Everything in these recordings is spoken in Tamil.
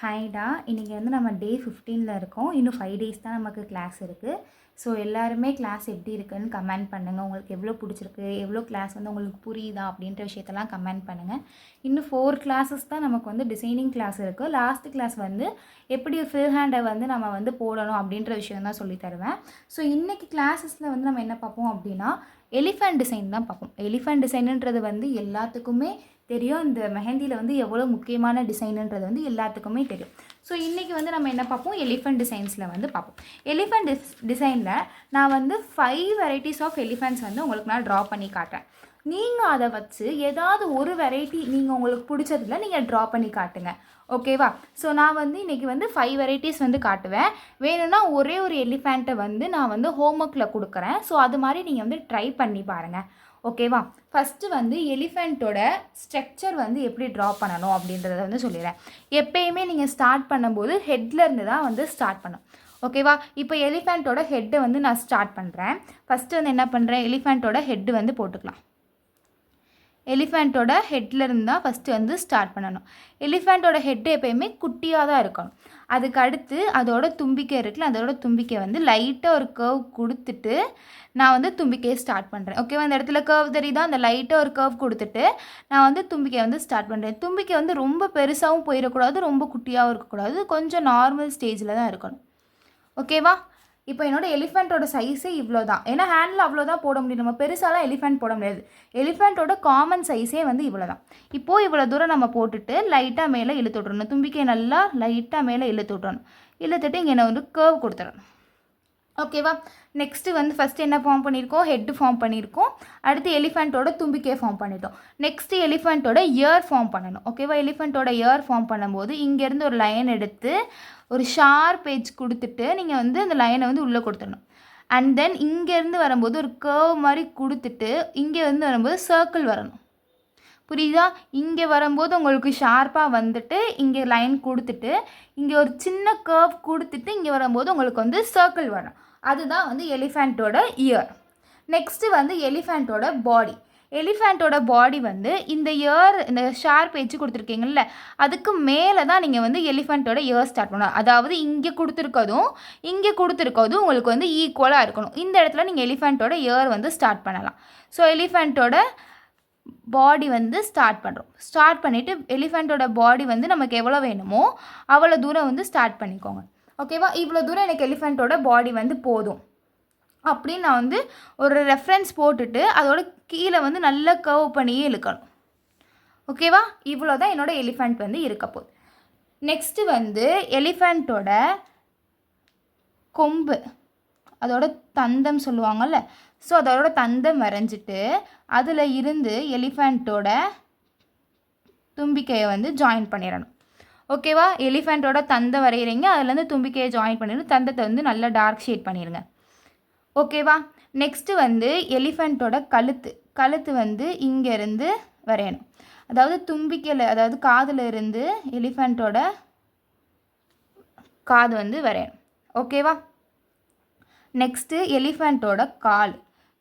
ஹாய்டா, இன்றைக்கி வந்து நம்ம டே 15ல் இருக்கோம். இன்னும் 5 டேஸ் தான் நமக்கு கிளாஸ் இருக்குது. ஸோ எல்லாருமே கிளாஸ் எப்படி இருக்குன்னு கமெண்ட் பண்ணுங்கள். உங்களுக்கு எவ்வளோ பிடிச்சிருக்கு, எவ்வளோ கிளாஸ் வந்து உங்களுக்கு புரியுதா அப்படின்ற விஷயத்தெல்லாம் கமெண்ட் பண்ணுங்கள். இன்னும் 4 கிளாஸஸ் தான் நமக்கு வந்து டிசைனிங் கிளாஸ் இருக்குது. லாஸ்ட் கிளாஸ் வந்து எப்படி ஃபில் ஹேண்டை வந்து நம்ம வந்து போடணும் அப்படின்ற விஷயம் தான் சொல்லி தருவேன். ஸோ இன்றைக்கி கிளாஸஸில் வந்து நம்ம என்ன பார்ப்போம் அப்படின்னா எலிஃபண்ட் டிசைன் தான் பார்ப்போம். எலிஃபண்ட் டிசைனுன்றது வந்து எல்லாத்துக்குமே தெரியும். இந்த மெஹந்தியில் வந்து எவ்வளோ முக்கியமான டிசைனுன்றது வந்து எல்லாத்துக்குமே தெரியும். ஸோ இன்றைக்கி வந்து நம்ம என்ன பார்ப்போம், எலிஃபண்ட் டிசைன்ஸில் வந்து பார்ப்போம். எலிஃபண்ட் டிசைனில் நான் வந்து 5 வெரைட்டிஸ் ஆஃப் எலிஃபண்ட்ஸ் வந்து உங்களுக்கு நான் ட்ரா பண்ணி காட்டுறேன். நீங்கள் அதை வச்சு ஏதாவது ஒரு வெரைட்டி நீங்கள் உங்களுக்கு பிடிச்சதில் நீங்கள் ட்ரா பண்ணி காட்டுங்க. ஓகேவா? ஸோ நான் வந்து இன்றைக்கி வந்து 5 வெரைட்டிஸ் வந்து காட்டுவேன். வேணும்னா ஒரே ஒரு எலிஃபண்ட்டை வந்து நான் வந்து ஹோம்ஒர்க்கில் கொடுக்குறேன். ஸோ அது மாதிரி நீங்கள் வந்து ட்ரை பண்ணி பாருங்கள். ஓகேவா? ஃபஸ்ட்டு வந்து எலிஃபெண்ட்டோட ஸ்ட்ரக்சர் வந்து எப்படி ட்ரா பண்ணணும் அப்படின்றத வந்து சொல்லிடுறேன். எப்பயுமே நீங்கள் ஸ்டார்ட் பண்ணும்போது ஹெட்லேருந்து தான் வந்து ஸ்டார்ட் பண்ணணும். ஓகேவா? இப்போ எலிஃபெண்ட்டோட ஹெட்டை வந்து நான் ஸ்டார்ட் பண்ணுறேன். ஃபஸ்ட்டு வந்து என்ன பண்ணுறேன், எலிஃபெண்ட்டோட ஹெட்டு வந்து போட்டுக்கலாம். எலிஃபெண்ட்டோட ஹெட்லேருந்து தான் ஃபஸ்ட்டு வந்து ஸ்டார்ட் பண்ணணும். எலிஃபெண்ட்டோட ஹெட்டு எப்போயுமே குட்டியாக தான் இருக்கணும். அதுக்கு அடுத்து அதோட தும்பிக்கை இருக்குல்ல, அதோட தும்பிக்கை வந்து லைட்டாக ஒரு கர்வ் கொடுத்துட்டு நான் வந்து தும்பிக்கையை ஸ்டார்ட் பண்ணுறேன். ஓகேவா? இந்த இடத்துல கர்வ் தெரியுதா? அந்த லைட்டாக ஒரு கர்வ் கொடுத்துட்டு நான் வந்து தும்பிக்கையை வந்து ஸ்டார்ட் பண்ணுறேன். தும்பிக்கை வந்து ரொம்ப பெருசாகவும் போயிடக்கூடாது, ரொம்ப குட்டியாகவும் இருக்கக்கூடாது, கொஞ்சம் நார்மல் ஸ்டேஜில் தான் இருக்கணும். ஓகேவா? இப்போ என்னோடய எலிஃபெண்ட்டோட சைஸே இவ்வளோ தான். ஏன்னா ஹேண்டில் அவ்வளோ தான் போட முடியும், நம்ம பெருசாலாம் எலிஃபெண்ட் போட முடியாது. எலிஃபெண்ட்டோட காமன் சைஸே வந்து இவ்வளோ தான். இப்போது இவ்வளோ தூரம் நம்ம போட்டுட்டு லைட்டாக மேலே இழுத்து விட்றணும். தும்பிக்கையை நல்லா லைட்டாக மேலே இழுத்து விட்றணும். இழுத்துட்டு இங்கே நான் வந்து கர்வ் கொடுத்துடணும். ஓகேவா? நெக்ஸ்ட்டு வந்து ஃபஸ்ட்டு என்ன ஃபார்ம் பண்ணியிருக்கோம், ஹெட்டு ஃபார்ம் பண்ணியிருக்கோம். அடுத்து எலிஃபெண்ட்டோட தும்பிக்கையை ஃபார்ம் பண்ணிட்டோம். நெக்ஸ்ட்டு எலிஃபெண்ட்டோட இயர் ஃபார்ம் பண்ணணும். ஓகேவா? எலிஃபெண்ட்டோட இயர் ஃபார்ம் பண்ணும்போது இங்கேருந்து ஒரு லைன் எடுத்து ஒரு ஷார்ப் எட்ஜ் கொடுத்துட்டு நீங்கள் வந்து அந்த லைனை வந்து உள்ளே கொடுத்துடணும். அண்ட் தென் இங்கேருந்து வரும்போது ஒரு கர்வ் மாதிரி கொடுத்துட்டு இங்கே வந்து வரும்போது சர்க்கிள் வரணும். புரியுதா? இங்கே வரும்போது உங்களுக்கு ஷார்ப்பாக வந்துட்டு இங்கே லைன் கொடுத்துட்டு இங்கே ஒரு சின்ன கர்வ் கொடுத்துட்டு இங்கே வரும்போது உங்களுக்கு வந்து சர்க்கிள் வரணும். அதுதான் வந்து எலிஃபெண்ட்டோட இயர். நெக்ஸ்ட்டு வந்து எலிஃபெண்ட்டோட பாடி. எலிஃபெண்ட்டோட பாடி வந்து இந்த இயர், இந்த ஷார்ப் எட்ஜ் கொடுத்துருக்கீங்கல்ல, அதுக்கு மேலே தான் நீங்கள் வந்து எலிஃபெண்ட்டோட இயர் ஸ்டார்ட் பண்ணணும். அதாவது இங்கே கொடுத்துருக்கதும் உங்களுக்கு வந்து ஈக்குவலாக இருக்கணும். இந்த இடத்துல நீங்கள் எலிஃபெண்ட்டோட இயர் வந்து ஸ்டார்ட் பண்ணலாம். ஸோ எலிஃபெண்ட்டோட பாடி வந்து ஸ்டார்ட் பண்ணுறோம். ஸ்டார்ட் பண்ணிவிட்டு எலிஃபெண்ட்டோட பாடி வந்து நமக்கு எவ்வளோ வேணுமோ அவ்வளோ தூரம் வந்து ஸ்டார்ட் பண்ணிக்கோங்க. ஓகேவா? இவ்வளோ தூரம் எனக்கு எலிஃபெண்ட்டோட பாடி வந்து போதும் அப்படின்னு நான் வந்து ஒரு ரெஃபரன்ஸ் போட்டுட்டு அதோட கீழே வந்து நல்லா கர்வ் பண்ணியே இழுக்கணும். ஓகேவா? இவ்வளோ தான் என்னோடய எலிஃபெண்ட் வந்து இருக்க போகுது. நெக்ஸ்ட்டு வந்து எலிஃபெண்ட்டோட கொம்பு, அதோட தந்தம் சொல்லுவாங்கள்ல, ஸோ அதோட தந்தம் வரைஞ்சிட்டு அதில் இருந்து எலிஃபெண்ட்டோட தும்பிக்கையை வந்து ஜாயின் பண்ணிடணும். ஓகேவா? எலிஃபெண்ட்டோட தந்தம் வரைகிறீங்க, அதுலேருந்து தும்பிக்கையை ஜாயின் பண்ணிடணும். தந்தத்தை வந்து நல்லா டார்க் ஷேட் பண்ணிடுங்க. ஓகேவா? நெக்ஸ்ட்டு வந்து எலிஃபெண்ட்டோட கழுத்து வந்து இங்கேருந்து வரையணும். அதாவது தும்பிக்கையில், அதாவது காதில் இருந்து எலிஃபெண்ட்டோட காது வந்து வரையணும். ஓகேவா? நெக்ஸ்ட்டு எலிஃபெண்ட்டோட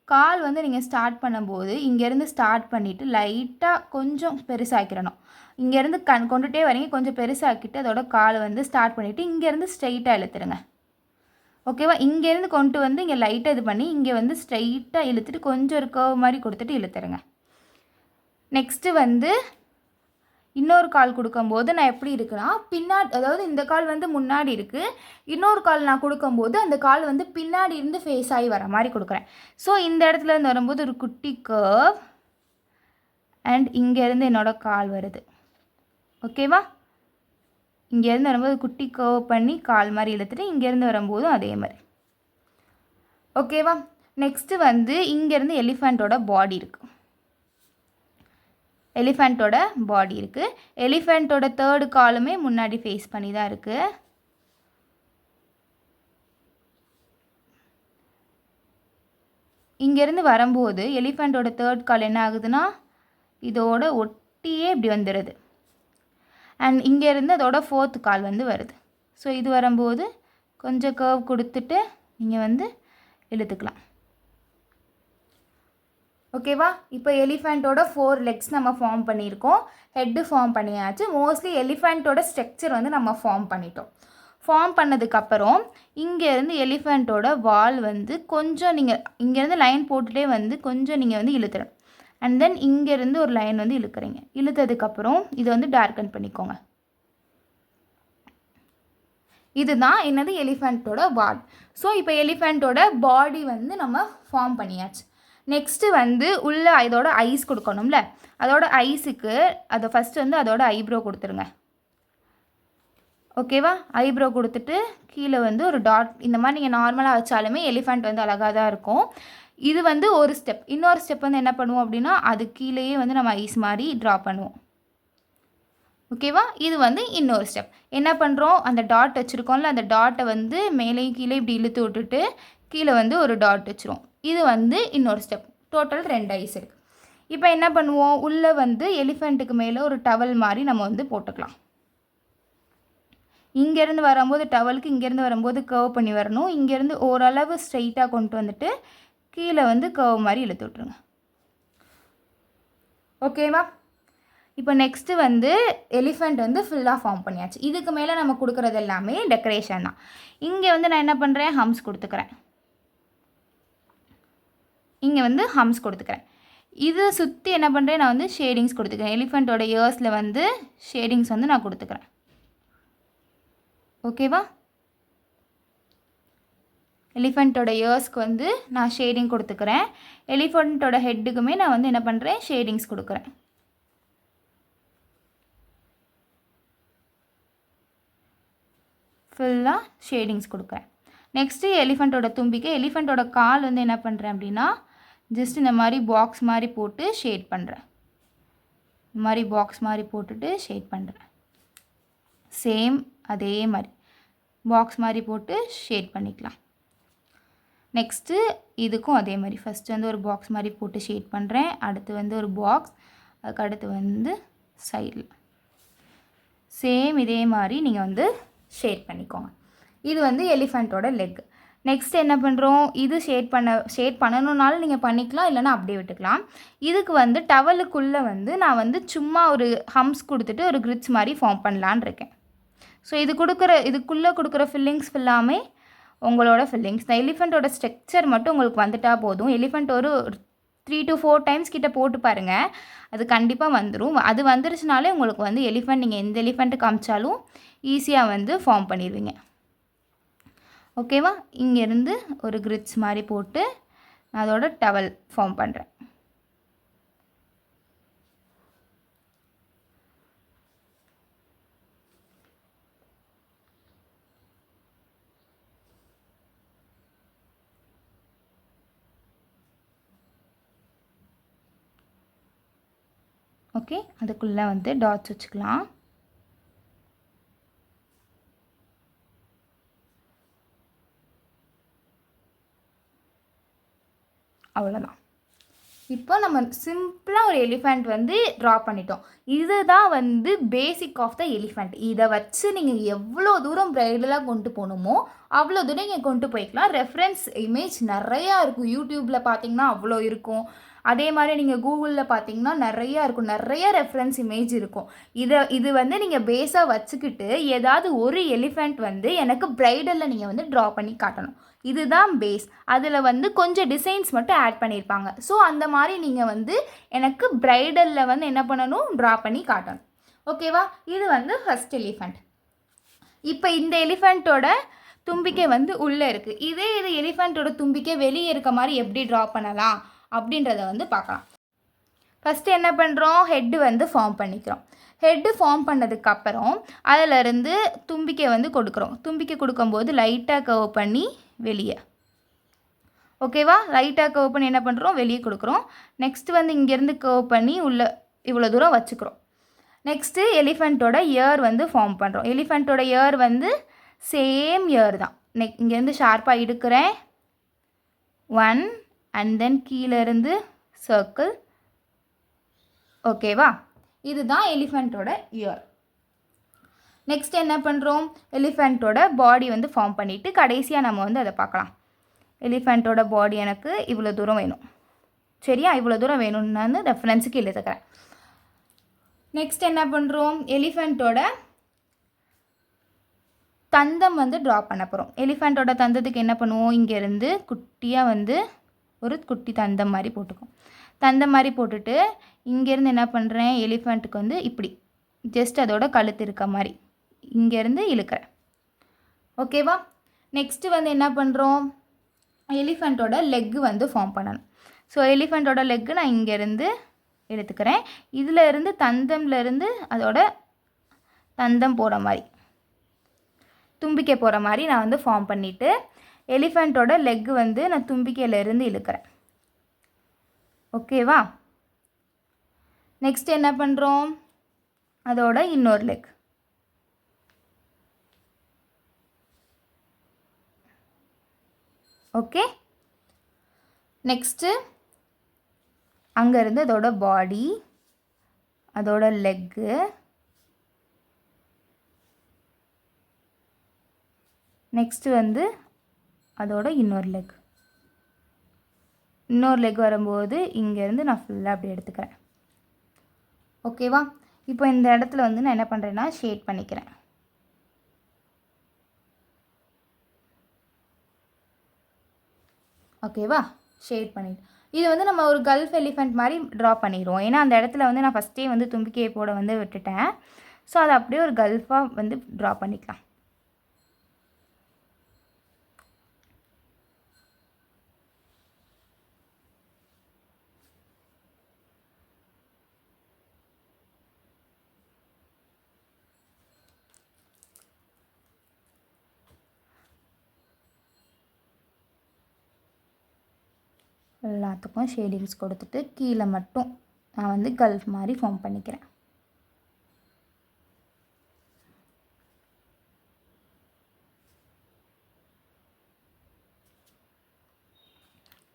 கால் வந்து நீங்கள் ஸ்டார்ட் பண்ணும்போது இங்கேருந்து ஸ்டார்ட் பண்ணிவிட்டு லைட்டாக கொஞ்சம் பெருசாக்கிடணும். இங்கேருந்து கொண்டுகிட்டே வரீங்க, கொஞ்சம் பெருசாக்கிட்டு அதோட காலை வந்து ஸ்டார்ட் பண்ணிவிட்டு இங்கேருந்து ஸ்ட்ரெயிட்டாக இழுத்துருங்க. ஓகேவா? இங்கேருந்து கொண்டு வந்து இங்கே லைட்டாக இது பண்ணி இங்கே வந்து ஸ்ட்ரெயிட்டாக இழுத்துட்டு கொஞ்சம் ஒரு கர்வ் மாதிரி கொடுத்துட்டு இழுத்துருங்க. நெக்ஸ்ட்டு வந்து இன்னொரு கால் கொடுக்கும்போது நான் எப்படி இருக்குன்னா பின்னாடி, அதாவது இந்த கால் வந்து முன்னாடி இருக்குது, இன்னொரு கால் நான் கொடுக்கும்போது அந்த கால் வந்து பின்னாடி இருந்து ஃபேஸ் ஆகி வர மாதிரி கொடுக்குறேன். ஸோ இந்த இடத்துல இருந்து வரும்போது ஒரு குட்டி கர்வ் அண்ட் இங்கேருந்து என்னோடய கால் வருது. ஓகேவா? இங்கேருந்து வரும்போது குட்டி கர்வ் பண்ணி கால் மாதிரி இழுத்துட்டு இங்கேருந்து வரும்போதும் அதே மாதிரி. ஓகேவா? நெக்ஸ்ட்டு வந்து இங்கேருந்து எலிஃபெண்ட்டோட பாடி இருக்குது. எலிஃபெண்ட்டோட தேர்டு காலுமே முன்னாடி ஃபேஸ் பண்ணி தான் இருக்குது. இங்கேருந்து வரும்போது எலிஃபெண்ட்டோட தேர்ட் கால் என்ன ஆகுதுன்னா இதோட ஒட்டியே இப்படி வந்துடுது. அண்ட் இங்கேருந்து அதோட ஃபோர்த் கால் வந்து வருது. ஸோ இது வரும்போது கொஞ்சம் கர்வ் கொடுத்துட்டு நீங்கள் வந்து இழுத்துக்கலாம். ஓகேவா? இப்போ எலிஃபெண்ட்டோட 4 லெக்ஸ் நம்ம ஃபார்ம் பண்ணியிருக்கோம், ஹெட்டு ஃபார்ம் பண்ணியாச்சு. மோஸ்ட்லி எலிஃபெண்ட்டோட ஸ்ட்ரக்சர் வந்து நம்ம ஃபார்ம் பண்ணிட்டோம். ஃபார்ம் பண்ணதுக்கப்புறம் இங்கேருந்து எலிஃபெண்ட்டோட வால் வந்து கொஞ்சம் நீங்கள் இங்கேருந்து லைன் போட்டுகிட்டே வந்து கொஞ்சம் நீங்கள் வந்து இழுத்துறேன். அண்ட் தென் இங்கேருந்து ஒரு லைன் வந்து இழுக்கிறீங்க. இழுத்ததுக்கப்புறம் இதை வந்து டார்க்கன் பண்ணிக்கோங்க. இதுதான் என்னது எலிஃபெண்ட்டோட வால். ஸோ இப்போ எலிஃபெண்ட்டோட பாடி வந்து நம்ம ஃபார்ம் பண்ணியாச்சு. நெக்ஸ்ட்டு வந்து உள்ளே இதோட ஐஸ் கொடுக்கணும்ல, அதோட ஐஸுக்கு அதை ஃபஸ்ட்டு வந்து அதோட ஐப்ரோ கொடுத்துருங்க. ஓகேவா? ஐப்ரோ கொடுத்துட்டு கீழே வந்து ஒரு டாட் இந்த மாதிரி நீங்கள் நார்மலாக வச்சாலுமே எலிஃபெண்ட் வந்து அழகாக தான் இருக்கும். இது வந்து ஒரு ஸ்டெப். இன்னொரு ஸ்டெப் வந்து என்ன பண்ணுவோம் அப்படின்னா அது கீழேயே வந்து நம்ம ஐஸ் மாதிரி ட்ரா பண்ணுவோம். ஓகேவா? இது வந்து இன்னொரு ஸ்டெப். என்ன பண்ணுறோம், அந்த டாட் வச்சுருக்கோம்ல, அந்த டாட்டை வந்து மேலேயும் கீழே இப்படி இழுத்து விட்டுட்டு கீழே வந்து ஒரு டாட் வச்சுருவோம். இது வந்து இன்னொரு ஸ்டெப். டோட்டல் 2 ஐஸ் இருக்குது. இப்போ என்ன பண்ணுவோம், உள்ளே வந்து எலிஃபெண்ட்டுக்கு மேலே ஒரு டவல் மாதிரி நம்ம வந்து போட்டுக்கலாம். இங்கேருந்து வரும்போது டவலுக்கு இங்கேருந்து வரும்போது கர்வ் பண்ணி வரணும். இங்கேருந்து ஓரளவு ஸ்ட்ரைட்டாக கொண்டு வந்துட்டு கீழே வந்து கர்வ் மாதிரி இழுத்து விட்ருங்க. ஓகேவா? இப்போ நெக்ஸ்ட்டு வந்து எலிஃபெண்ட் வந்து ஃபுல்லாக ஃபார்ம் பண்ணியாச்சு. இதுக்கு மேலே நம்ம கொடுக்குறது எல்லாமே டெக்கரேஷன் தான். இங்கே வந்து நான் என்ன பண்ணுறேன், ஹம்ஸ் கொடுத்துக்கிறேன். இங்கே வந்து ஹம்ஸ் கொடுத்துக்கிறேன். இது சுற்றி என்ன பண்ணுறேன், நான் வந்து ஷேடிங்ஸ் கொடுத்துக்கிறேன். எலிஃபெண்ட்டோட இயர்ஸில் வந்து ஷேடிங்ஸ் வந்து நான் கொடுத்துக்கிறேன். ஓகேவா? எலிஃபெண்ட்டோட இயர்ஸ்க்கு வந்து நான் ஷேடிங் கொடுத்துக்கிறேன். எலிஃபெண்ட்டோட ஹெட்டுக்குமே நான் வந்து என்ன பண்ணுறேன், ஷேடிங்ஸ் கொடுக்குறேன். ஃபுல்லாக ஷேடிங்ஸ் கொடுக்குறேன். நெக்ஸ்ட்டு எலிஃபெண்ட்டோட தும்பிக்கை, எலிஃபெண்ட்டோட கால் வந்து என்ன பண்ணுறேன் அப்படின்னா ஜஸ்ட் இந்த மாதிரி பாக்ஸ் மாதிரி போட்டு ஷேட் பண்ணுறேன். இந்த மாதிரி பாக்ஸ் மாதிரி போட்டுட்டு ஷேட் பண்ணுறேன். சேம் அதே மாதிரி பாக்ஸ் மாதிரி போட்டு ஷேட் பண்ணிக்கலாம். நெக்ஸ்ட்டு இதுக்கும் அதே மாதிரி ஃபஸ்ட்டு வந்து ஒரு பாக்ஸ் மாதிரி போட்டு ஷேட் பண்ணுறேன். அடுத்து வந்து ஒரு பாக்ஸ், அதுக்கு அடுத்து வந்து சைடில் சேம் இதே மாதிரி நீங்கள் வந்து ஷேட் பண்ணிக்கோங்க. இது வந்து எலிஃபெண்ட்டோட லெக். நெக்ஸ்ட் என்ன பண்ணுறோம், இது ஷேட் பண்ணணுன்னாலும் நீங்கள் பண்ணிக்கலாம், இல்லைனா அப்படியே விட்டுக்கலாம். இதுக்கு வந்து டவலுக்குள்ளே வந்து நான் வந்து சும்மா ஒரு ஹம்ஸ் கொடுத்துட்டு ஒரு கிரிட்ஸ் மாதிரி ஃபார்ம் பண்ணலான்னு இருக்கேன். ஸோ இதுக்குள்ளே கொடுக்குற ஃபில்லிங்ஸ் ஃபுல்லாமே உங்களோட ஃபில்லிங்ஸ் தான். எலிஃபெண்ட்டோட ஸ்ட்ரக்சர் மட்டும் உங்களுக்கு வந்துட்டால் போதும். எலிஃபெண்ட் ஒரு 3 to 4 டைம்ஸ் கிட்ட போட்டு பாருங்கள், அது கண்டிப்பாக வந்துடும். அது வந்துருச்சுனாலே உங்களுக்கு வந்து எலிஃபெண்ட் நீங்கள் எந்த எலிஃபெண்ட்டு காமிச்சாலும் ஈஸியாக வந்து ஃபார்ம் பண்ணிடுவீங்க. ஓகேவா? இங்கேருந்து ஒரு கிரிட்ஸ் மாதிரி போட்டு நான் அதோட டவல் ஃபார்ம் பண்ணுறேன். ஓகே, அதுக்குள்ளே வந்து டாட்ஸ் வச்சுக்கலாம். அவ்வளோதான். இப்போ நம்ம சிம்பிளாக ஒரு எலிஃபெண்ட் வந்து ட்ரா பண்ணிட்டோம். இதுதான் வந்து பேசிக் ஆஃப் த எலிஃபெண்ட். இதை வச்சு நீங்கள் எவ்வளோ தூரம் ப்ரைடலாக கொண்டு போகணுமோ அவ்வளோ தூரம் நீங்கள் கொண்டு போய்க்கலாம். ரெஃபரன்ஸ் இமேஜ் நிறையா இருக்கும். யூடியூப்பில் பார்த்தீங்கன்னா அவ்வளோ இருக்கும். அதே மாதிரி நீங்கள் கூகுளில் பார்த்தீங்கன்னா நிறையா இருக்கும், நிறைய ரெஃபரன்ஸ் இமேஜ் இருக்கும். இது வந்து நீங்கள் பேஸாக வச்சுக்கிட்டு ஏதாவது ஒரு எலிஃபெண்ட் வந்து எனக்கு ப்ரைடலில் நீங்கள் வந்து ட்ரா பண்ணி காட்டணும். இதுதான் பேஸ். அதில் வந்து கொஞ்சம் டிசைன்ஸ் மட்டும் ஆட் பண்ணியிருப்பாங்க. ஸோ அந்த மாதிரி நீங்கள் வந்து எனக்கு ப்ரைடலில் வந்து என்ன பண்ணணும், ட்ரா பண்ணி காட்டணும். ஓகேவா? இது வந்து ஃபஸ்ட் எலிஃபெண்ட். இப்போ இந்த எலிஃபெண்ட்டோட தும்பிக்கை வந்து உள்ளே இருக்குது. இது எலிஃபெண்ட்டோட தும்பிக்கை வெளியே இருக்க மாதிரி எப்படி ட்ரா பண்ணலாம் அப்படின்றத வந்து பார்க்கலாம். ஃபஸ்ட்டு என்ன பண்ணுறோம், ஹெட்டு வந்து ஃபார்ம் பண்ணிக்கிறோம். ஹெட்டு ஃபார்ம் பண்ணதுக்கப்புறம் அதிலிருந்து தும்பிக்கை வந்து கொடுக்குறோம். தும்பிக்கை கொடுக்கும்போது லைட்டாக கர்வ் பண்ணி வெளியே. ஓகேவா? லைட்டாக கர்வ் பண்ணி என்ன பண்ணுறோம், வெளியே கொடுக்குறோம். நெக்ஸ்ட்டு வந்து இங்கேருந்து கர்வ் பண்ணி உள்ளே இவ்வளோ தூரம் வச்சுக்கிறோம். நெக்ஸ்ட்டு எலிஃபெண்ட்டோட இயர் வந்து ஃபார்ம் பண்ணுறோம். எலிஃபெண்ட்டோட இயர் வந்து சேம் இயர் தான். இங்கேருந்து ஷார்ப்பாக எடுக்கிறேன் 1 அண்ட் தென் கீழே இருந்து சர்க்கிள். ஓகேவா? இதுதான் எலிஃபெண்ட்டோட இயர். நெக்ஸ்ட் என்ன பண்ணுறோம், எலிஃபெண்ட்டோட பாடி வந்து ஃபார்ம் பண்ணிவிட்டு கடைசியாக நம்ம வந்து அதை பார்க்கலாம். எலிஃபெண்ட்டோட பாடி எனக்கு இவ்வளோ தூரம் வேணும். சரியா? இவ்வளோ தூரம் வேணும்னு நான் ரெஃபரன்ஸுக்கு எழுதுக்கிறேன். நெக்ஸ்ட் என்ன பண்ணுறோம், எலிஃபெண்ட்டோட தந்தம் வந்து ட்ரா பண்ண போகிறோம். எலிஃபெண்ட்டோட தந்தத்துக்கு என்ன பண்ணுவோம், இங்கேருந்து குட்டியாக ஒரு குட்டி தந்தம் மாதிரி போட்டுக்கும். தந்தம் மாதிரி போட்டுட்டு இங்கேருந்து என்ன பண்ணுறேன், எலிஃபெண்ட்டுக்கு இப்படி ஜஸ்ட் அதோட கழுத்து இருக்க மாதிரி இங்கேருந்து இழுக்கிறேன். ஓகேவா? நெக்ஸ்ட்டு என்ன பண்ணுறோம், எலிஃபெண்ட்டோட லெக்கு ஃபார்ம் பண்ணணும். ஸோ எலிஃபெண்ட்டோட லெக்கு நான் இங்கேருந்து எடுத்துக்கிறேன். இதில் தந்தம்லேருந்து அதோட தந்தம் போகிற மாதிரி தும்பிக்கை போகிற மாதிரி நான் ஃபார்ம் பண்ணிவிட்டு எலிஃபெண்ட்டோட லெக்கு நான் தும்பிக்கையிலேருந்து இழுக்கிறேன். ஓகேவா? நெக்ஸ்ட் என்ன பண்ணுறோம், அதோட இன்னொரு லெக். ஓகே. நெக்ஸ்ட்டு அங்கேருந்து அதோட பாடி, அதோட லெக்கு, நெக்ஸ்ட்டு அதோட இன்னொரு லெக் வரும்போது இங்கேருந்து நான் ஃபுல்லாக அப்படி எடுத்துக்கிறேன். ஓகேவா? இப்போ இந்த இடத்துல நான் என்ன பண்ணுறேன்னா ஷேட் பண்ணிக்கிறேன். ஓகேவா? ஷேட் பண்ணிட்டு இது நம்ம ஒரு கல்ஃப் எலிஃபெண்ட் மாதிரி ட்ரா பண்ணிடுவோம். ஏன்னா அந்த இடத்துல நான் ஃபஸ்ட்டே தும்பிக்கையை போட விட்டுட்டேன். ஸோ அதை அப்படியே ஒரு கல்ஃபாக ட்ரா பண்ணிக்கலாம். எல்லாத்துக்கும் ஷேடிங்ஸ் கொடுத்துட்டு கீழே மட்டும் நான் கல்ஃப் மாதிரி ஃபார்ம் பண்ணிக்கிறேன்.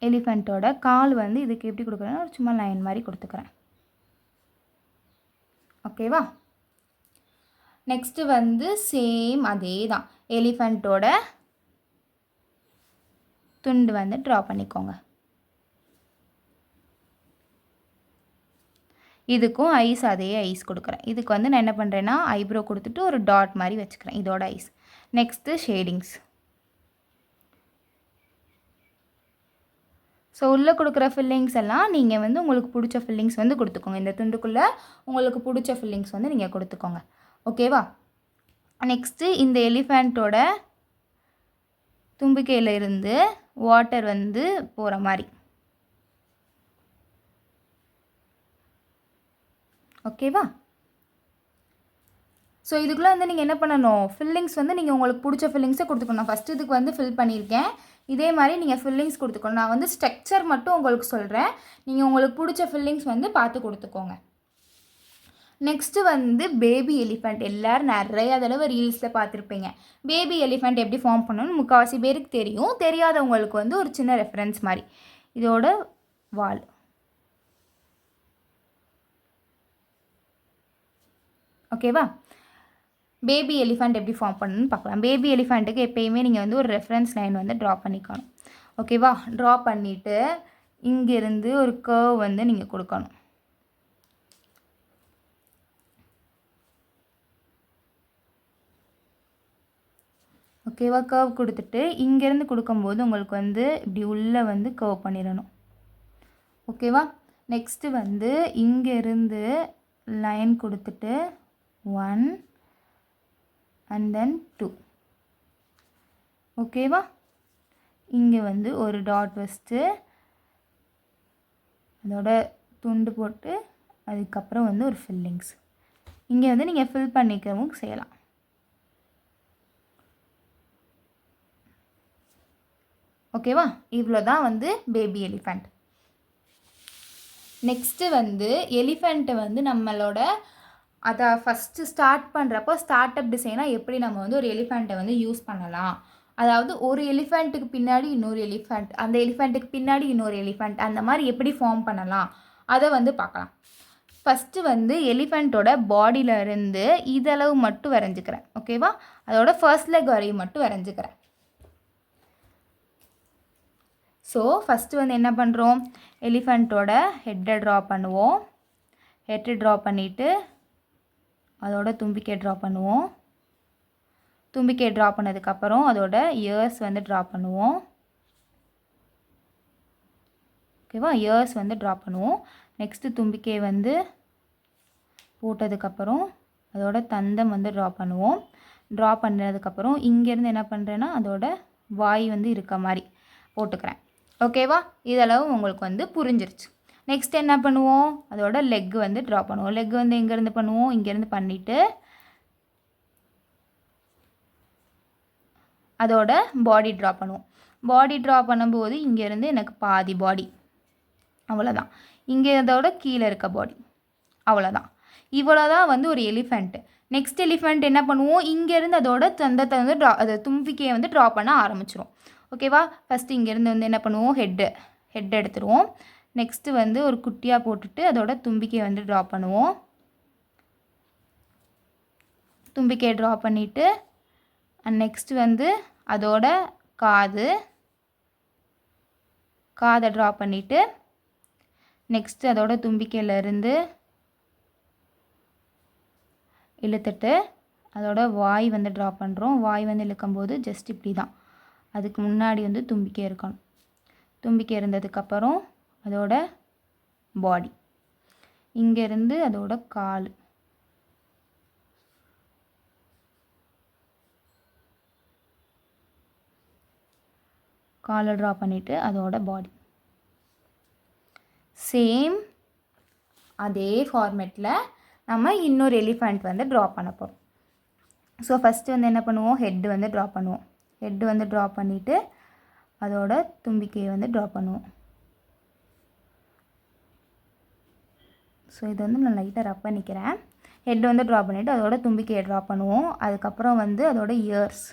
எலிஃபெண்ட்டோட கால் இதுக்கு எப்படி கொடுக்குறேன்னா ஒரு சும்மா லைன் மாதிரி கொடுத்துக்கிறேன். ஓகேவா? நெக்ஸ்ட்டு சேம் அதே தான் எலிஃபெண்ட்டோட துண்டு ட்ரா பண்ணிக்கோங்க. இதுக்கும் ஐஸ் அதே ஐஸ் கொடுக்குறேன். இதுக்கு நான் என்ன பண்ணுறேன்னா ஐப்ரோ கொடுத்துட்டு ஒரு டாட் மாதிரி வச்சுக்கிறேன், இதோட ஐஸ். Next shadings. ஸோ உள்ளே கொடுக்குற ஃபில்லிங்ஸ் எல்லாம் நீங்கள் உங்களுக்கு பிடிச்ச ஃபில்லிங்ஸ் கொடுத்துக்கோங்க. இந்த துண்டுக்குள்ளே உங்களுக்கு பிடிச்ச ஃபில்லிங்ஸ் நீங்கள் கொடுத்துக்கோங்க. ஓகேவா? நெக்ஸ்ட்டு இந்த எலிஃபெண்ட்டோட தும்பிக்கையில் இருந்து வாட்டர் போகிற மாதிரி. ஓகேவா? ஸோ இதுக்குள்ளே நீங்கள் என்ன பண்ணணும், ஃபில்லிங்ஸ் நீங்கள் உங்களுக்கு பிடிச்ச ஃபில்லிங்ஸை கொடுத்துக்கணும். நான் ஃபஸ்ட்டு இதுக்கு ஃபில் பண்ணியிருக்கேன். இதே மாதிரி நீங்கள் ஃபில்லிங்ஸ் கொடுத்துக்கணும். நான் ஸ்ட்ரக்சர் மட்டும் உங்களுக்கு சொல்கிறேன். நீங்கள் உங்களுக்கு பிடிச்ச ஃபில்லிங்ஸ் பார்த்து கொடுத்துக்கோங்க. Next baby elephant. எல்லோரும் நிறையா தடவை ரீல்ஸில் பார்த்துருப்பீங்க. பேபி எலிஃபெண்ட் எப்படி ஃபார்ம் பண்ணணும்னு முக்கால்வாசி பேருக்கு தெரியும். தெரியாதவங்களுக்கு ஒரு சின்ன ரெஃபரன்ஸ் மாதிரி. இதோட வால். ஓகேவா? பேபி எலிஃபெண்ட் எப்படி ஃபார்ம் பண்ணணும்னு பார்க்கலாம். பேபி எலிஃபெண்ட்டுக்கு எப்போயுமே நீங்கள் ஒரு ரெஃபரன்ஸ் லைன் ட்ரா பண்ணிக்கணும். ஓகேவா? ட்ரா பண்ணிவிட்டு இங்கேருந்து ஒரு கர்வ் நீங்கள் கொடுக்கணும். ஓகேவா? கர்வ் கொடுத்துட்டு இங்கேருந்து கொடுக்கும்போது உங்களுக்கு இப்படி உள்ளே கர்வ் பண்ணிடணும். ஓகேவா? நெக்ஸ்ட்டு இங்கேருந்து லைன் கொடுத்துட்டு 1 and then 2. ஓகேவா? இங்கே ஒரு டாட் வச்சுட்டு அதோட துண்டு போட்டு அதுக்கப்புறம் ஒரு ஃபில்லிங்ஸ் இங்கே நீங்கள் ஃபில் பண்ணிக்கவும் செய்யலாம். ஓகேவா? இவ்வளோ தான் பேபி எலிஃபெண்ட். நெக்ஸ்ட்டு எலிஃபெண்ட்டை நம்மளோட அதை ஃபஸ்ட்டு ஸ்டார்ட் பண்ணுறப்போ ஸ்டார்ட்அப் டிசைனாக எப்படி நம்ம ஒரு எலிஃபெண்ட்டை யூஸ் பண்ணலாம், அதாவது ஒரு எலிஃபெண்ட்டுக்கு பின்னாடி இன்னொரு எலிஃபெண்ட், அந்த எலிஃபெண்ட்டுக்கு பின்னாடி இன்னொரு எலிஃபெண்ட், அந்த மாதிரி எப்படி ஃபார்ம் பண்ணலாம் அதை பார்க்கலாம். ஃபஸ்ட்டு எலிஃபெண்ட்டோட பாடியிலேருந்து இதளவு மட்டும் வரைஞ்சிக்கிறேன். ஓகேவா? அதோட ஃபர்ஸ்ட் லெக் வரையும் மட்டும் வரைஞ்சிக்கிறேன். ஸோ ஃபஸ்ட்டு வந்து என்ன பண்ணுறோம், எலிஃபண்ட்டோட ஹெட்டை ட்ரா பண்ணுவோம். ஹெட்டு ட்ரா பண்ணிவிட்டு அதோட தும்பிக்கை ட்ரா பண்ணுவோம். தும்பிக்கை ட்ரா பண்ணதுக்கப்புறம் அதோட இயர்ஸ் வந்து ட்ரா பண்ணுவோம். ஓகேவா, இயர்ஸ் வந்து ட்ரா பண்ணுவோம். நெக்ஸ்ட்டு தும்பிக்கை வந்து போட்டதுக்கப்புறம் அதோட தந்தம் வந்து ட்ரா பண்ணுவோம். ட்ரா பண்ணதுக்கப்புறம் இங்கேருந்து என்ன பண்ணுறேன்னா அதோட வாய் வந்து இருக்க மாதிரி போட்டுக்கிறேன். ஓகேவா, இதளவு உங்களுக்கு வந்து புரிஞ்சிருச்சு. நெக்ஸ்ட் என்ன பண்ணுவோம், அதோட லெக் வந்து ட்ரா பண்ணுவோம். லெக் வந்து எங்கேருந்து பண்ணுவோம், இங்கேருந்து பண்ணிவிட்டு அதோட பாடி ட்ரா பண்ணுவோம். பாடி ட்ரா பண்ணும்போது இங்கேருந்து எனக்கு பாதி பாடி, அவ்வளோதான். இங்கே அதோட கீழே இருக்க பாடி, அவ்வளோதான். இவ்வளோதான் வந்து ஒரு எலிஃபெண்ட்டு. நெக்ஸ்ட் எலிஃபெண்ட் என்ன பண்ணுவோம், இங்கேருந்து அதோட தந்தத்தை வந்து அது தும்பிக்கையை வந்து ட்ரா பண்ண ஆரம்பிச்சிரும். ஓகேவா, ஃபஸ்ட்டு இங்கேருந்து வந்து என்ன பண்ணுவோம், ஹெட் எடுத்துருவோம். நெக்ஸ்ட்டு வந்து ஒரு குட்டியாக போட்டுட்டு அதோட தும்பிக்கையை வந்து ட்ரா பண்ணுவோம். தும்பிக்கையை ட்ரா பண்ணிவிட்டு நெக்ஸ்ட்டு வந்து அதோட காதை ட்ரா பண்ணிவிட்டு நெக்ஸ்ட்டு அதோட தும்பிக்கையிலேருந்து இழுத்துட்டு அதோட வாய் வந்து ட்ரா பண்ணுறோம். வாய் வந்து இழுக்கும்போது ஜஸ்ட் இப்படி தான், அதுக்கு முன்னாடி வந்து தும்பிக்கை இருக்கணும். தும்பிக்கை இருந்ததுக்கப்புறம் அதோட பாடி, இங்கேருந்து அதோட காலை ட்ரா பண்ணிவிட்டு அதோட பாடி. சேம் அதே ஃபார்மேட்டில் நம்ம இன்னொரு எலிஃபண்ட் வந்து ட்ரா பண்ண போகிறோம். ஸோ ஃபஸ்ட்டு வந்து என்ன பண்ணுவோம், ஹெட்டு வந்து ட்ரா பண்ணுவோம். ஹெட்டு வந்து ட்ரா பண்ணிவிட்டு அதோட தும்பிக்கையை வந்து ட்ரா பண்ணுவோம். ஸோ இது வந்து நான் லைட்டாக ரப் பண்ணிக்கிறேன். ஹெட் வந்து ட்ரா பண்ணிவிட்டு அதோட தும்பிக்கையை ட்ரா பண்ணுவோம். அதுக்கப்புறம் வந்து அதோட இயர்ஸ்,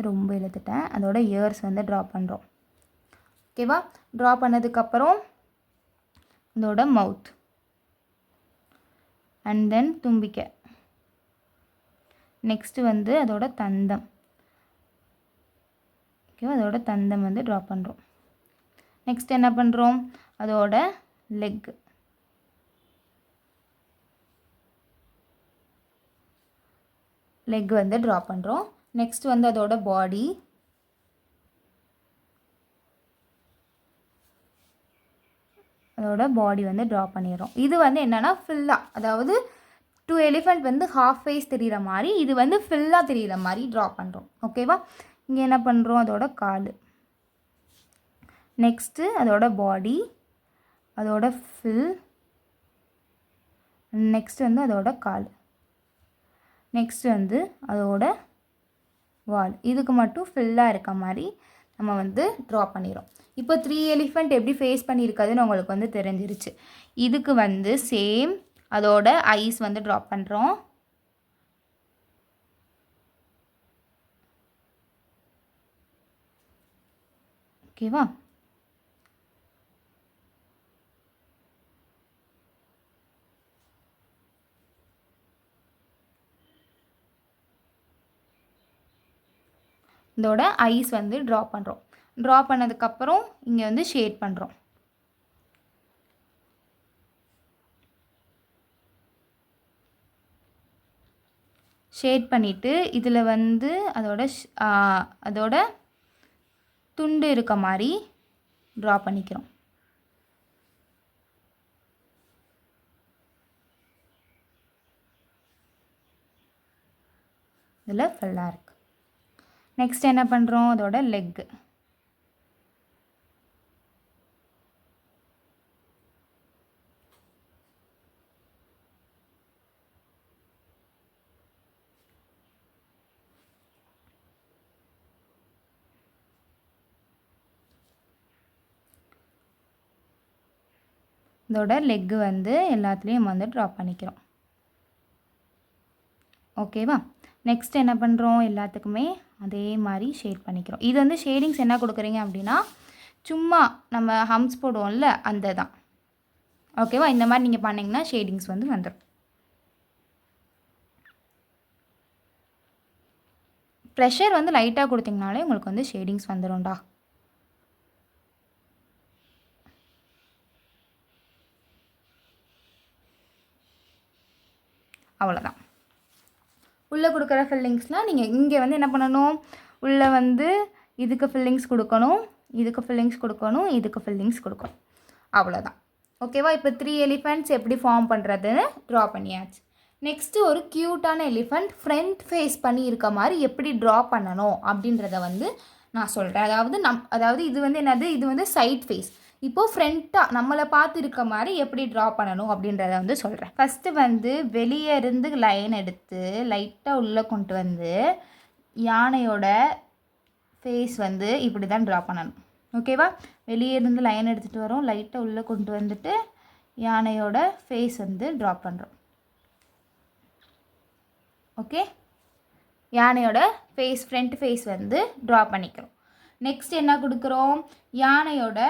ரொம்ப இழுத்துட்டேன், அதோட இயர்ஸ் வந்து ட்ரா பண்ணுறோம். ஓகேவா, ட்ரா பண்ணதுக்கப்புறம் அதோட மவுத் அண்ட் தென் தும்பிக்கை. நெக்ஸ்ட்டு வந்து அதோட தந்தம். ஓகேவா, அதோட தந்தம் வந்து ட்ரா பண்ணுறோம். நெக்ஸ்ட் என்ன பண்ணுறோம், அதோட லெக். லெக் வந்து ட்ரா பண்ணுறோம். நெக்ஸ்ட் வந்து அதோட பாடி. அதோட பாடி வந்து ட்ரா பண்ணிடுறோம். இது வந்து என்னென்னா ஃபுல்லாக, அதாவது 2 எலிஃபெண்ட் வந்து ஹாஃப் ஃபேஸ் தெரிகிற மாதிரி, இது வந்து ஃபுல்லாக தெரிகிற மாதிரி ட்ரா பண்ணுறோம். ஓகேவா, இங்கே என்ன பண்ணுறோம், அதோட கால். நெக்ஸ்ட்டு அதோட பாடி, அதோட ஃபில். நெக்ஸ்ட் வந்து அதோட கால். நெக்ஸ்ட் வந்து அதோட வால். இதுக்கு மட்டும் ஃபுல்லாக இருக்க மாதிரி நம்ம வந்து ட்ரா பண்ணிடுறோம். இப்போ 3 எலிஃபெண்ட் எப்படி ஃபேஸ் பண்ணியிருக்காதுன்னு உங்களுக்கு வந்து தெரிஞ்சிருச்சு. இதுக்கு வந்து சேம் அதோட ஐஸ் வந்து ட்ரா பண்ணுறோம். ஓகேவா, இதோட ஐஸ் வந்து ட்ரா பண்ணுறோம். ட்ரா பண்ணதுக்கப்புறம் இங்கே வந்து ஷேட் பண்ணுறோம். ஷேட் பண்ணிவிட்டு இதில் வந்து அதோட துண்டு இருக்க மாதிரி ட்ரா பண்ணிக்கிறோம். இதில் ஃபுல்லாக இருக்குது. நெக்ஸ்ட் என்ன பண்ணுறோம், அதோட லெக்கு. இதோட லெக்கு வந்து எல்லாத்துலேயும் வந்து ட்ரா பண்ணிக்கிறோம். ஓகேவா, நெக்ஸ்ட் என்ன பண்ணுறோம், எல்லாத்துக்குமே அதே மாதிரி ஷேட் பண்ணிக்கிறோம். இது வந்து ஷேடிங்ஸ் என்ன கொடுக்குறீங்க அப்படின்னா, சும்மா நம்ம ஹம்ஸ் போடுவோம்ல அந்த தான். ஓகேவா, இந்த மாதிரி நீங்கள் பண்ணிங்கன்னா ஷேடிங்ஸ் வந்து வந்துடும். ப்ரெஷர் வந்து லைட்டாக கொடுத்திங்கனாலே உங்களுக்கு வந்து ஷேடிங்ஸ் வந்துடும்டா. அவ்வளோதான். உள்ளே கொடுக்குற ஃபில்லிங்ஸ்லாம் நீங்கள் இங்கே வந்து என்ன பண்ணணும், உள்ளே வந்து இதுக்கு ஃபில்லிங்ஸ் கொடுக்கணும், இதுக்கு ஃபில்லிங்ஸ் கொடுக்கணும், இதுக்கு ஃபில்லிங்ஸ் கொடுக்கணும். அவ்வளோதான். ஓகேவா? இப்போ 3 எலிஃபெண்ட்ஸ் எப்படி ஃபார்ம் பண்ணுறதுன்னு ட்ரா பண்ணியாச்சு. நெக்ஸ்ட்டு ஒரு க்யூட்டான எலிஃபெண்ட் ஃப்ரண்ட் ஃபேஸ் பண்ணி இருக்க மாதிரி எப்படி ட்ரா பண்ணணும் அப்படின்றத வந்து நான் சொல்கிறேன். அதாவது இது வந்து என்னது, இது வந்து சைட் ஃபேஸ். இப்போது ஃப்ரண்ட்டாக நம்மளை பார்த்து இருக்க மாதிரி எப்படி ட்ரா பண்ணணும் அப்படின்றத வந்து சொல்கிறேன். ஃபஸ்ட்டு வந்து வெளியே இருந்து லைன் எடுத்து லைட்டாக உள்ளே கொண்டு வந்து யானையோட ஃபேஸ் வந்து இப்படி தான் ட்ரா பண்ணணும். ஓகேவா? வெளியே இருந்து லைன் எடுத்துகிட்டு வரோம், லைட்டாக உள்ளே கொண்டு வந்துட்டு யானையோட ஃபேஸ் வந்து ட்ரா பண்ணுறோம். ஓகே, யானையோட ஃபேஸ் ஃப்ரண்ட் ஃபேஸ் வந்து ட்ரா பண்ணிக்கிறோம். நெக்ஸ்ட் என்ன கொடுக்குறோம், யானையோட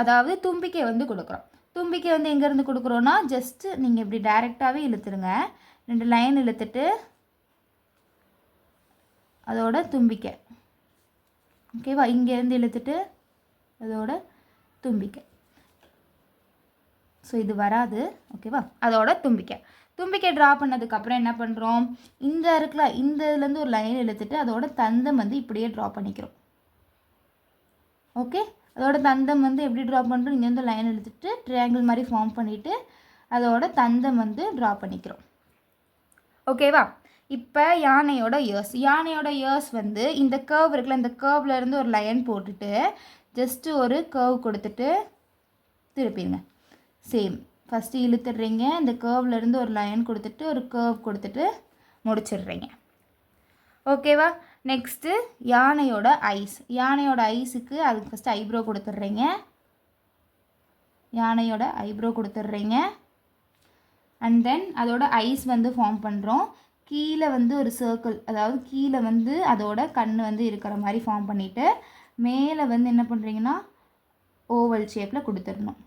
அதாவது தும்பிக்கை வந்து கொடுக்குறோம். தும்பிக்கை வந்து எங்கேருந்து கொடுக்குறோன்னா ஜஸ்ட்டு நீங்கள் இப்படி டைரெக்டாகவே இழுத்துருங்க. 2 லைன் இழுத்துட்டு அதோட தும்பிக்கை. ஓகேவா? இங்கேருந்து இழுத்துட்டு அதோட தும்பிக்கை. ஸோ இது வராது. ஓகேவா? அதோட தும்பிக்கை ட்ரா பண்ணதுக்கப்புறம் என்ன பண்ணுறோம், இந்த இருக்குல்ல, இந்த இதுலேருந்து ஒரு லைன் இழுத்துட்டு அதோட தந்தம் வந்து இப்படியே ட்ரா பண்ணிக்கிறோம். ஓகே, அதோட தந்தம் வந்து எப்படி ட்ரா பண்ணுறோம், இங்கேருந்து லைன் இழுத்துட்டு ட்ரையாங்கிள் மாதிரி ஃபார்ம் பண்ணிவிட்டு அதோட தந்தம் வந்து ட்ரா பண்ணிக்கிறோம். ஓகேவா? இப்போ யானையோட இயர்ஸ் வந்து இந்த கர்வ் இருக்குல்ல, இந்த கர்வ்லேருந்து ஒரு லைன் போட்டுட்டு ஜஸ்ட்டு ஒரு கர்வ் கொடுத்துட்டு திருப்பிடுங்க. சேம் ஃபஸ்ட்டு இழுத்துடுறீங்க, இந்த கர்வ்லேருந்து ஒரு லைன் கொடுத்துட்டு ஒரு கர்வ் கொடுத்துட்டு முடிச்சிடுறீங்க. ஓகேவா? நெக்ஸ்ட்டு யானையோட ஐஸுக்கு அதுக்கு ஃபஸ்ட்டு ஐப்ரோ கொடுத்துட்றீங்க. யானையோட ஐப்ரோ கொடுத்துட்றீங்க. அண்ட் தென் அதோட ஐஸ் வந்து ஃபார்ம் பண்ணுறோம். கீழே வந்து ஒரு சர்க்கிள், அதாவது கீழே வந்து அதோட கண் வந்து இருக்கிற மாதிரி ஃபார்ம் பண்ணிவிட்டு மேலே வந்து என்ன பண்ணுறீங்கன்னா ஓவல் ஷேப்பில் கொடுத்துடணும்.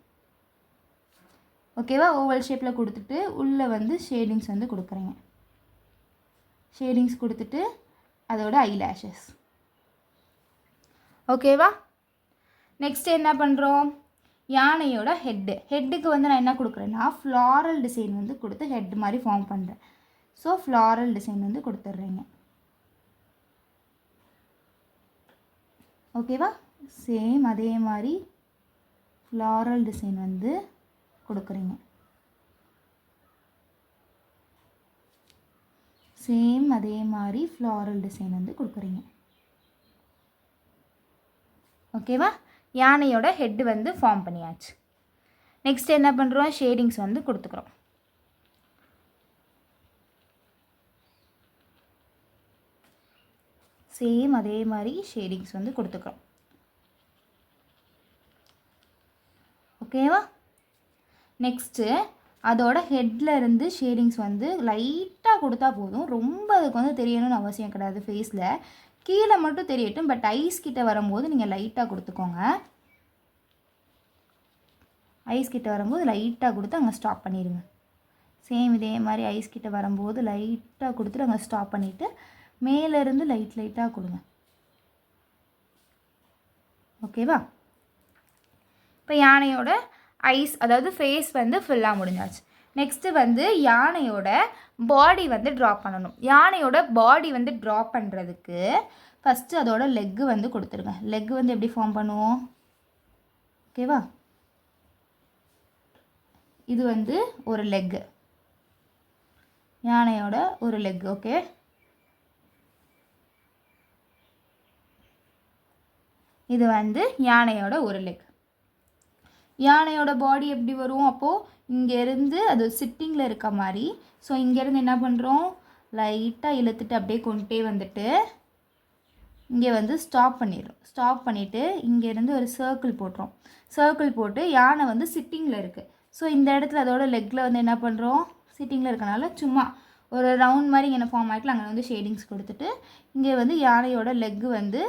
ஓகேவா? ஓவல் ஷேப்பில் கொடுத்துட்டு உள்ளே வந்து ஷேடிங்ஸ் வந்து கொடுக்குறீங்க. ஷேடிங்ஸ் கொடுத்துட்டு அதோட ஐலேஷஸ். ஓகேவா? நெக்ஸ்ட் என்ன பண்ணுறோம், யானையோட ஹெட்டுக்கு வந்து நான் என்ன கொடுக்குறேன்னா ஃப்ளாரல் டிசைன் வந்து கொடுத்து ஹெட் மாதிரி ஃபார்ம் பண்ணுறேன். ஸோ ஃப்ளாரல் டிசைன் வந்து கொடுத்துட்றீங்க. ஓகேவா? சேம் அதே மாதிரி ஃப்ளாரல் டிசைன் வந்து கொடுக்குறீங்க. சேம் அதே மாதிரி ஃப்ளாரல் டிசைன் வந்து கொடுக்குறீங்க. ஓகேவா? யானையோட ஹெட்டு வந்து ஃபார்ம் பண்ணியாச்சு. நெக்ஸ்ட் என்ன பண்ணுறோம், ஷேடிங்ஸ் வந்து கொடுத்துக்கிறோம். சேம் அதே மாதிரி ஷேடிங்ஸ் வந்து கொடுத்துக்கிறோம். ஓகேவா? நெக்ஸ்ட்டு அதோட ஹெட்டில் இருந்து ஷேடிங்ஸ் வந்து லைட்டாக கொடுத்தா போதும், ரொம்ப அதுக்கு வந்து தெரியணும்னு அவசியம் கிடையாது. ஃபேஸில் கீழே மட்டும் தெரியட்டும், பட் ஐஸ் கிட்ட வரும்போது நீங்கள் லைட்டாக கொடுத்துக்கோங்க. ஐஸ் கிட்ட வரும்போது லைட்டாக கொடுத்து அங்கே ஸ்டாப் பண்ணிடுங்க. சேம் இதே மாதிரி ஐஸ் கிட்ட வரும்போது லைட்டாக கொடுத்துட்டு அங்கே ஸ்டாப் பண்ணிவிட்டு மேலேருந்து லைட்டாக கொடுங்க. ஓகேவா? இப்போ யானையோட ஐஸ் அதாவது ஃபேஸ் வந்து ஃபுல்லாக முடிஞ்சாச்சு. நெக்ஸ்ட்டு வந்து யானையோட பாடி வந்து ட்ரா பண்ணணும். யானையோட பாடி வந்து ட்ரா பண்ணுறதுக்கு ஃபஸ்ட்டு அதோட லெக்கு வந்து கொடுத்துருங்க. லெக்கு வந்து எப்படி ஃபார்ம் பண்ணுவோம், ஓகேவா? இது வந்து ஒரு லெக்கு, யானையோட ஒரு லெக். ஓகே, இது வந்து யானையோட ஒரு லெக். யானையோட பாடி எப்படி வரும், அப்போது இங்கேருந்து அது சிட்டிங்கில் இருக்க மாதிரி. ஸோ இங்கேருந்து என்ன பண்ணுறோம், லைட்டாக இழுத்துட்டு அப்படியே கொண்டுட்டே வந்துட்டு இங்கே வந்து ஸ்டாப் பண்ணிடுறோம். ஸ்டாப் பண்ணிவிட்டு இங்கேருந்து ஒரு சர்க்கிள் போட்டுறோம். சர்க்கிள் போட்டு யானை வந்து சிட்டிங்கில் இருக்குது. ஸோ இந்த இடத்துல அதோட லெக்கில் வந்து என்ன பண்ணுறோம், சிட்டிங்கில் இருக்கனால சும்மா ஒரு ரவுண்ட் மாதிரி இங்கே ஃபார்ம் ஆகிக்கலாம். அங்கே வந்து ஷேடிங்ஸ் கொடுத்துட்டு இங்கே வந்து யானையோட லெக்கு வந்து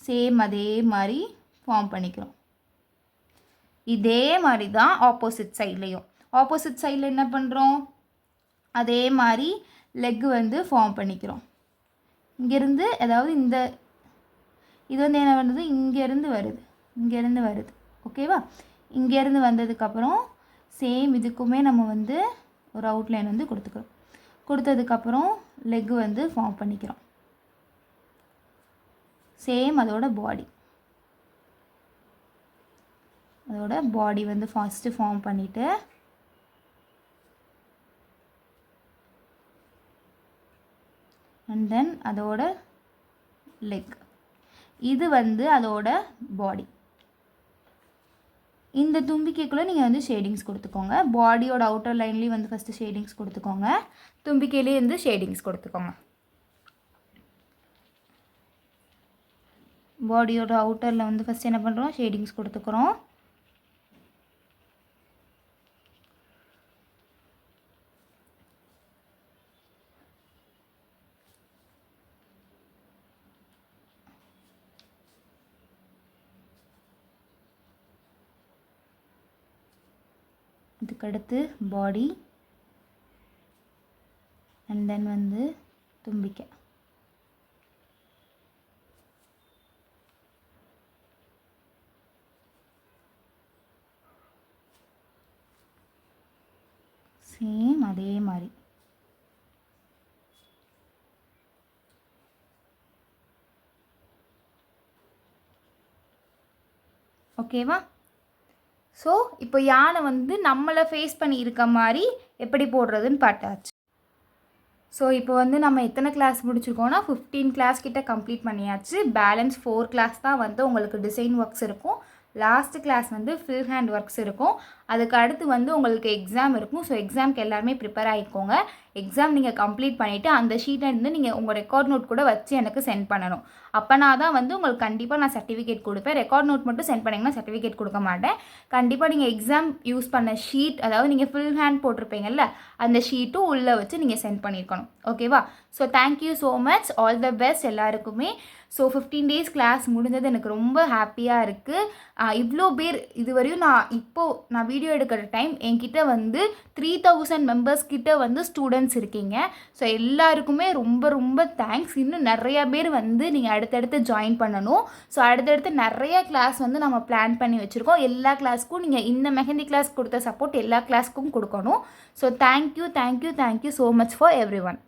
சேம் அதே மாதிரி ஃபார்ம் பண்ணிக்கிறோம். இதே மாதிரி தான் ஆப்போசிட் சைட்லேயும். ஆப்போசிட் சைடில் என்ன பண்ணுறோம், அதே மாதிரி லெக்கு வந்து ஃபார்ம் பண்ணிக்கிறோம். இங்கேருந்து அதாவது இது வந்து என்ன பண்ணுறது, இங்கேருந்து வருது ஓகேவா. இங்கேருந்து வந்ததுக்கப்புறம் சேம் இதுக்குமே நம்ம வந்து ஒரு அவுட்லைன் வந்து கொடுத்துக்கிறோம். கொடுத்ததுக்கப்புறம் லெக் வந்து ஃபார்ம் பண்ணிக்கிறோம். சேம் அதோட பாடி வந்து ஃபஸ்ட்டு ஃபார்ம் பண்ணிவிட்டு அண்ட் தென் அதோட லெக், இது வந்து அதோட பாடி. இந்த தும்பிக்கைக்குள்ளே நீங்கள் வந்து ஷேடிங்ஸ் கொடுத்துக்கோங்க. பாடியோட அவுட்டர் லைன்லேயும் வந்து ஃபஸ்ட்டு ஷேடிங்ஸ் கொடுத்துக்கோங்க, தும்பிக்கையிலேயே வந்து ஷேடிங்ஸ் கொடுத்துக்கோங்க. பாடியோட அவுட்டரில் வந்து ஃபஸ்ட் என்ன பண்ணுறோம், ஷேடிங்ஸ் கொடுத்துக்கிறோம். இதுக்கடுத்து பாடி அண்ட் தென் வந்து தும்பிக்கை. சேம் அதே மாதிரி ஓகேவா. ஸோ இப்போ யானை வந்து நம்மளை ஃபேஸ் பண்ணி இருக்க மாதிரி எப்படி போடுறதுன்னு பார்த்தாச்சு. ஸோ இப்போ வந்து நம்ம எத்தனை கிளாஸ் முடிச்சிருக்கோன்னா 15 கிளாஸ் கிட்ட கம்ப்ளீட் பண்ணியாச்சு. பேலன்ஸ் 4 கிளாஸ் தான் வந்து உங்களுக்கு டிசைன் ஒர்க்ஸ் இருக்கும். லாஸ்ட்டு கிளாஸ் வந்து ஃபில் ஹேண்ட் ஒர்க்ஸ் இருக்கும். அதுக்கு அடுத்து வந்து உங்களுக்கு எக்ஸாம் இருக்கும். ஸோ எக்ஸாமுக்கு எல்லாருமே ப்ரிப்பேர் ஆகிக்கோங்க. எக்ஸாம் நீங்கள் கம்ப்ளீட் பண்ணிவிட்டு அந்த ஷீட்டை இருந்து நீங்கள் உங்கள் ரெக்கார்ட் நோட் கூட வச்சு எனக்கு சென்ட் பண்ணணும். அப்போனா தான் வந்து உங்களுக்கு கண்டிப்பாக நான் சர்டிஃபிகேட் கொடுப்பேன். ரெக்கார்ட் நோட் மட்டும் சென்ட் பண்ணிங்கன்னா சர்டிஃபிகேட் கொடுக்க மாட்டேன். கண்டிப்பாக நீங்கள் எக்ஸாம் யூஸ் பண்ண ஷீட், அதாவது நீங்கள் ஃபுல் ஹேண்ட் போட்டிருப்பீங்கல்ல, அந்த ஷீட்டும் உள்ளே வச்சு நீங்கள் சென்ட் பண்ணியிருக்கணும். ஓகேவா. So thank you so much, all the best எல்லாருக்குமே. ஸோ 15 டேஸ் கிளாஸ் முடிஞ்சது எனக்கு ரொம்ப ஹாப்பியாக இருக்குது. இவ்வளோ பேர் இதுவரையும் நான் வீடியோ எடுக்கிற டைம் என்கிட்ட வந்து 3000 மெம்பர்ஸ் கிட்ட வந்து ஸ்டூடெண்ட்ஸ் இருக்கீங்க. ஸோ எல்லாருக்குமே ரொம்ப ரொம்ப தேங்க்ஸ். இன்னும் நிறையா பேர் வந்து நீங்கள் அடுத்தடுத்து ஜாயின் பண்ணணும். ஸோ அடுத்தடுத்து நிறைய கிளாஸ் வந்து நம்ம பிளான் பண்ணி வச்சுருக்கோம். எல்லா கிளாஸ்க்கும் நீங்கள் இந்த மெஹந்தி கிளாஸ் கொடுத்த சப்போர்ட் எல்லா கிளாஸ்க்கும் கொடுக்கணும். So thank you so much for every one.